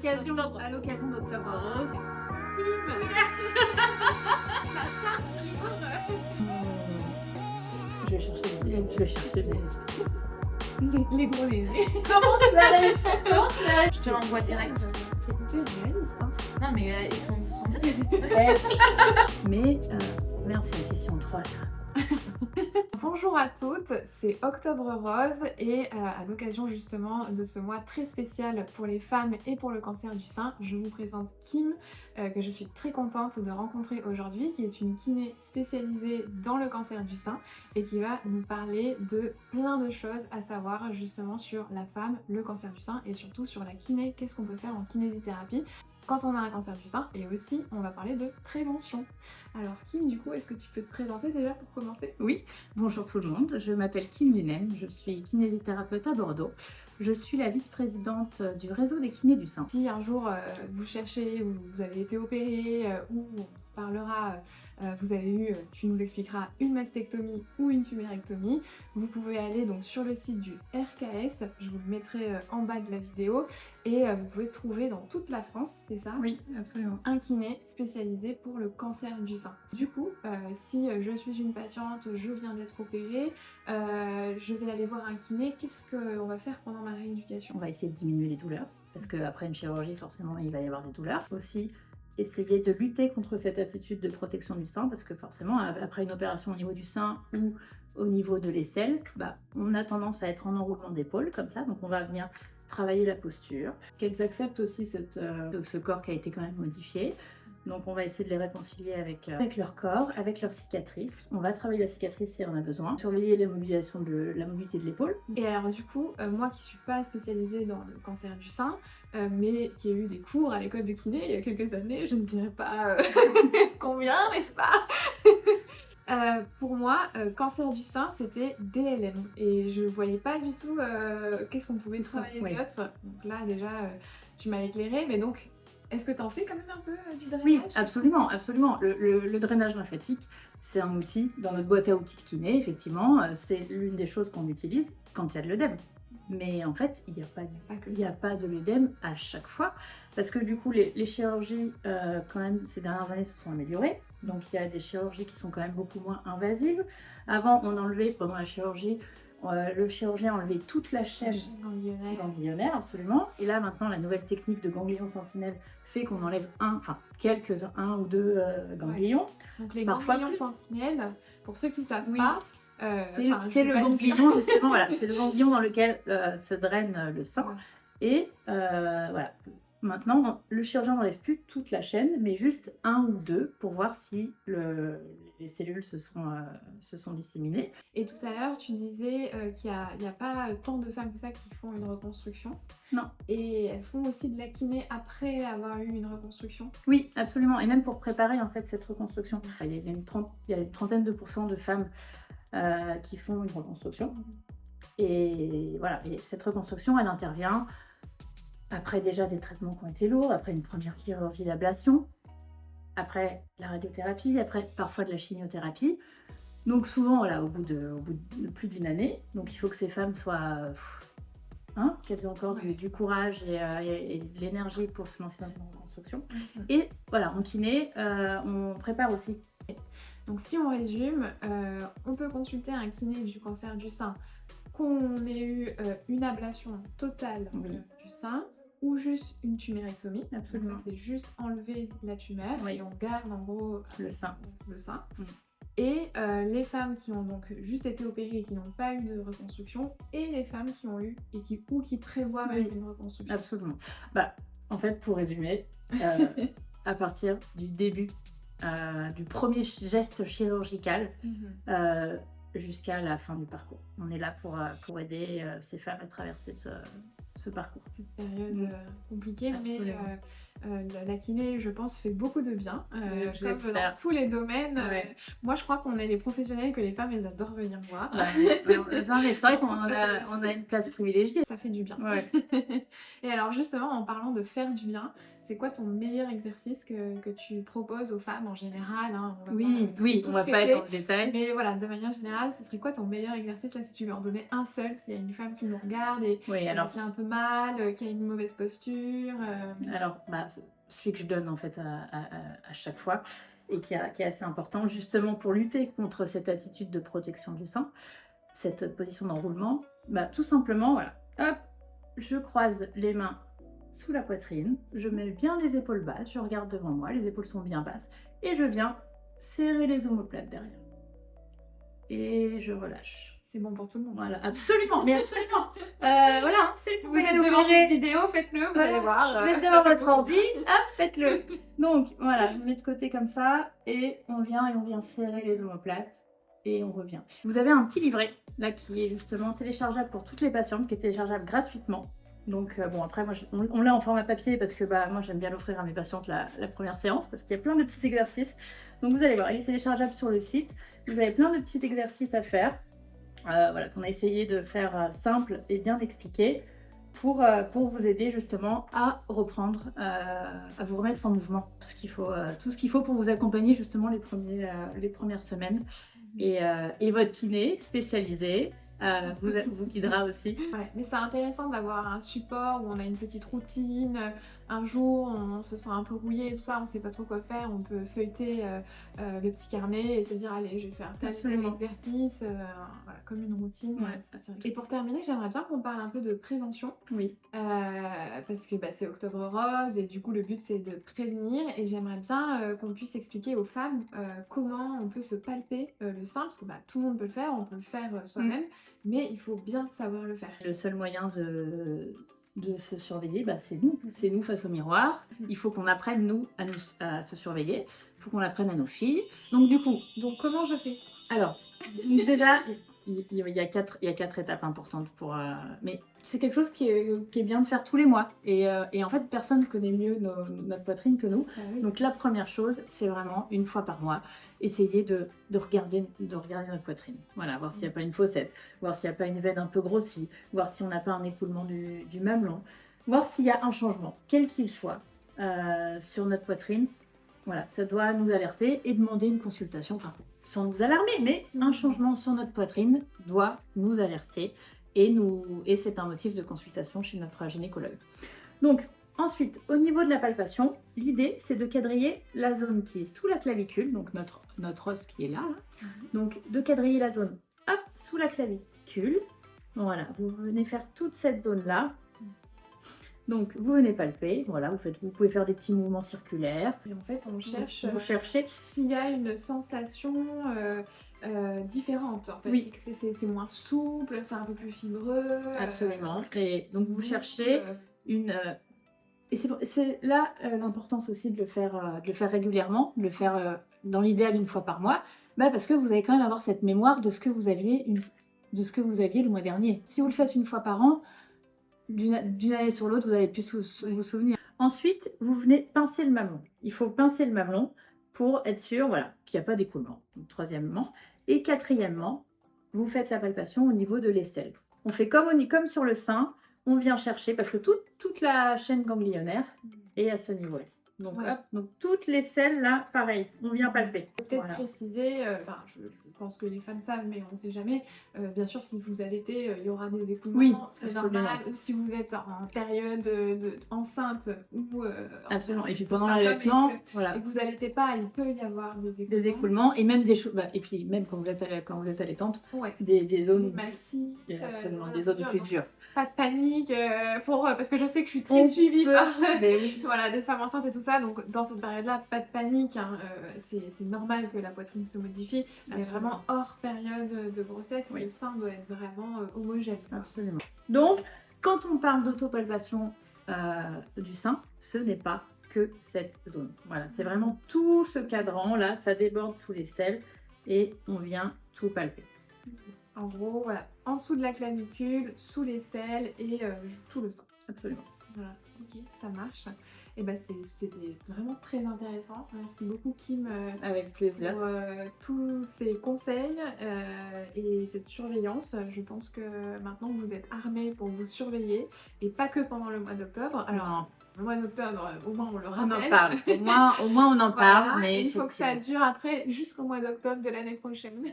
À l'occasion d'Octobre Rose. La star Je vais chercher les gros nez. Comment tu as réussi? Je te l'envoie direct. C'est réaliste, hein. Non mais ils sont bien. Mais merde, c'est la question 3 ça. Bonjour à toutes, c'est Octobre Rose et à l'occasion justement de ce mois très spécial pour les femmes et pour le cancer du sein, je vous présente Kim, que je suis très contente de rencontrer aujourd'hui, qui est une kiné spécialisée dans le cancer du sein et qui va nous parler de plein de choses à savoir justement sur la femme, le cancer du sein et surtout sur la kiné, qu'est-ce qu'on peut faire en kinésithérapie quand on a un cancer du sein, et aussi on va parler de prévention. Alors Kim, du coup, est-ce que tu peux te présenter déjà pour commencer? Oui, bonjour tout le monde, je m'appelle Kim Lunem, je suis kinésithérapeute à Bordeaux. Je suis la vice-présidente du réseau des kinés du sein. Si un jour vous cherchez ou vous avez été opéré ou on parlera, vous avez eu, tu nous expliqueras une mastectomie ou une tumérectomie, vous pouvez aller donc sur le site du RKS, je vous le mettrai en bas de la vidéo, et vous pouvez trouver dans toute la France, c'est ça? Oui, absolument. Un kiné spécialisé pour le cancer du sein. Du coup, si je suis une patiente, je viens d'être opérée, je vais aller voir un kiné, qu'est-ce qu'on va faire pendant ma rééducation? On va essayer de diminuer les douleurs, parce qu'après une chirurgie, forcément, il va y avoir des douleurs. Aussi, essayer de lutter contre cette attitude de protection du sein, parce que forcément, après une opération au niveau du sein ou au niveau de l'aisselle, on a tendance à être en enroulement d'épaule, comme ça, donc on va venir travailler la posture, qu'elles acceptent aussi ce corps qui a été quand même modifié. Donc on va essayer de les réconcilier avec leur corps, avec leurs cicatrices. On va travailler la cicatrice si on a besoin. Surveiller la mobilisation la mobilité de l'épaule. Et alors du coup, moi qui suis pas spécialisée dans le cancer du sein, mais qui ai eu des cours à l'école de kiné il y a quelques années, je ne dirais pas combien, n'est-ce pas? Pour moi, cancer du sein, c'était DLM. Et je voyais pas du tout qu'est-ce qu'on pouvait travailler d'autre. Donc là, déjà, tu m'as éclairée. Mais donc, est-ce que tu en fais quand même un peu du drainage? Oui, absolument, absolument. Le drainage lymphatique, c'est un outil dans notre boîte à outils de kiné, effectivement. C'est l'une des choses qu'on utilise quand il y a de l'œdème. Mais en fait, il n'y a pas de l'œdème à chaque fois. Parce que du coup, les chirurgies, quand même, ces dernières années se sont améliorées. Donc il y a des chirurgies qui sont quand même beaucoup moins invasives. Avant, on enlevait, pendant la chirurgie, le chirurgien enlevait toute la chaîne ganglionnaire, absolument. Et là, maintenant, la nouvelle technique de ganglion sentinelle fait qu'on enlève un ou deux ganglions. Donc les parfois ganglions sentinelles, pour ceux qui ne savent Oui. pas, c'est le ganglion, justement, voilà, c'est le ganglion dans lequel se draine le sang. Et voilà. Maintenant, le chirurgien n'enlève plus toute la chaîne, mais juste un ou deux pour voir si les cellules se sont disséminées. Et tout à l'heure, tu disais qu'il n'y a pas tant de femmes que ça qui font une reconstruction. Non. Et elles font aussi de la kiné après avoir eu une reconstruction. Oui, absolument. Et même pour préparer en fait cette reconstruction. Il y a une trentaine de pourcents de femmes qui font une reconstruction. Et voilà. Et cette reconstruction, elle intervient après déjà des traitements qui ont été lourds, après une première chirurgie d'ablation, après la radiothérapie, après parfois de la chimiothérapie. Donc souvent, voilà, au bout de plus d'une année. Donc il faut que ces femmes soient... qu'elles aient encore du courage et de l'énergie pour se lancer dans une reconstruction. Et voilà, en kiné, on prépare aussi. Donc si on résume, on peut consulter un kiné du cancer du sein, qu'on ait eu une ablation totale du sein, ou juste une tumérectomie. Absolument. C'est juste enlever la tumeur et on garde en gros le sein. Et les femmes qui ont donc juste été opérées et qui n'ont pas eu de reconstruction, et les femmes qui ont eu et qui prévoient même une reconstruction. Absolument. En fait, pour résumer, à partir du début, du premier geste chirurgical, jusqu'à la fin du parcours. On est là pour aider ces femmes à traverser ce parcours. Cette période compliquée, mais la kiné, je pense, fait beaucoup de bien, comme dans tous les domaines. Moi, je crois qu'on est les professionnels que les femmes, elles adorent venir voir. Non, mais c'est vrai qu'on a une place privilégiée. Ça fait du bien. Ouais. Et alors justement, en parlant de faire du bien, c'est quoi ton meilleur exercice que tu proposes aux femmes en général, hein, on va Oui, pas, oui, tout on va pas traiter, être dans le détail. mais voilà, de manière générale, ce serait quoi ton meilleur exercice là si tu lui en donnais un seul, s'il y a une femme qui nous regarde et Oui, alors, qui a un peu mal, qui a une mauvaise posture celui que je donne en fait à chaque fois et qui est assez important justement pour lutter contre cette attitude de protection du sein, cette position d'enroulement, tout simplement, voilà, hop, je croise les mains sous la poitrine, je mets bien les épaules basses, je regarde devant moi, les épaules sont bien basses, et je viens serrer les omoplates derrière. Et je relâche. c'est bon pour tout le monde. Voilà, absolument, mais absolument. Voilà, c'est Vous êtes devant cette vidéo, faites-le, vous allez voir. Vous êtes devant votre ordi, hop, faites-le. Donc voilà, je mets de côté comme ça, et on vient serrer les omoplates, et on revient. Vous avez un petit livret, là, qui est justement téléchargeable pour toutes les patientes, qui est téléchargeable gratuitement. Donc bon, après, moi, on l'a en format papier parce que moi, j'aime bien l'offrir à mes patientes la première séance parce qu'il y a plein de petits exercices. Donc vous allez voir, il est téléchargeable sur le site. Vous avez plein de petits exercices à faire, voilà, qu'on a essayé de faire simple et bien expliqué pour vous aider justement à reprendre, à vous remettre en mouvement. Tout ce qu'il faut pour vous accompagner justement les premières semaines. Et votre kiné spécialisé vous guidera aussi. Ouais, mais c'est intéressant d'avoir un support où on a une petite routine. Un jour, on se sent un peu rouillé, tout ça, on sait pas trop quoi faire. On peut feuilleter le petit carnet et se dire allez, je vais faire tel exercice, voilà, comme une routine. Ouais. C'est vrai. Et pour terminer, j'aimerais bien qu'on parle un peu de prévention. Oui. Parce que c'est Octobre Rose et du coup le but c'est de prévenir et j'aimerais bien qu'on puisse expliquer aux femmes comment on peut se palper le sein parce que tout le monde peut le faire, on peut le faire soi-même, mais il faut bien savoir le faire. Le seul moyen de se surveiller, c'est nous face au miroir. Il faut qu'on apprenne nous à se surveiller, il faut qu'on apprenne à nos filles. Donc du coup, comment je fais? alors déjà il y a quatre étapes importantes mais c'est quelque chose qui est bien de faire tous les mois et en fait personne connaît mieux notre poitrine que nous. Oui. Donc la première chose, c'est vraiment une fois par mois essayer de regarder notre poitrine, voilà, voir s'il n'y a pas une fossette, voir s'il n'y a pas une veine un peu grossie, voir si on n'a pas un écoulement du mamelon, voir s'il y a un changement quel qu'il soit sur notre poitrine. Voilà, ça doit nous alerter et demander une consultation, enfin sans nous alarmer, mais un changement sur notre poitrine doit nous alerter et c'est un motif de consultation chez notre gynécologue. Donc ensuite, au niveau de la palpation, l'idée c'est de quadriller la zone qui est sous la clavicule, donc notre os qui est là. Donc de quadriller la zone hop, sous la clavicule. Voilà, vous venez faire toute cette zone là. Donc vous venez palper, voilà, vous pouvez faire des petits mouvements circulaires. Et en fait, on cherche Vous cherchez s'il y a une sensation différente. En fait, oui, c'est moins souple, c'est un peu plus fibreux. Absolument. Et donc vous cherchez une et c'est là l'importance aussi de le faire régulièrement, de le faire dans l'idéal une fois par mois, parce que vous allez quand même avoir cette mémoire de ce que vous aviez le mois dernier. Si vous le faites une fois par an, d'une année sur l'autre, vous allez plus vous souvenir. Ensuite, vous venez pincer le mamelon. Il faut pincer le mamelon pour être sûr, voilà, qu'il n'y a pas d'écoulement. Troisièmement. Et quatrièmement, vous faites la palpation au niveau de l'aisselle. On fait comme sur le sein, on vient chercher, parce que toute la chaîne ganglionnaire est à ce niveau-là. Donc, donc toutes les selles là, pareil, on vient palper. Peut-être préciser, je pense que les femmes savent, mais on ne sait jamais. Bien sûr, si vous allaitez, il y aura des écoulements, oui, c'est normal. Ou si vous êtes en période enceinte ou absolument. Et puis pendant l'allaitement, voilà, et que vous allaitez pas, il peut y avoir des écoulements. Des écoulements et même des choses. Et puis même quand vous êtes allaitante, des zones massives, absolument, des zones plus dures. Pas de panique parce que je sais que je suis très suivie par voilà, des femmes enceintes et tout ça, donc dans cette période-là, pas de panique, hein, c'est normal que la poitrine se modifie, mais vraiment hors période de grossesse, le sein doit être vraiment homogène. Absolument. Donc, quand on parle d'autopalpation du sein, ce n'est pas que cette zone. Voilà, c'est vraiment tout ce cadran-là, ça déborde sous les selles et on vient tout palper. En gros, voilà, en dessous de la clavicule, sous les selles et tout le sein. Absolument. Voilà, ok, ça marche. Et bah c'était vraiment très intéressant. Merci beaucoup Kim Avec plaisir. pour tous ces conseils et cette surveillance. Je pense que maintenant vous êtes armés pour vous surveiller et pas que pendant le mois d'octobre. Alors, le mois d'octobre, au moins on le On rappelle. en parle. Au moins on en Voilà, parle, mais et il faut que ça dure après jusqu'au mois d'octobre de l'année prochaine.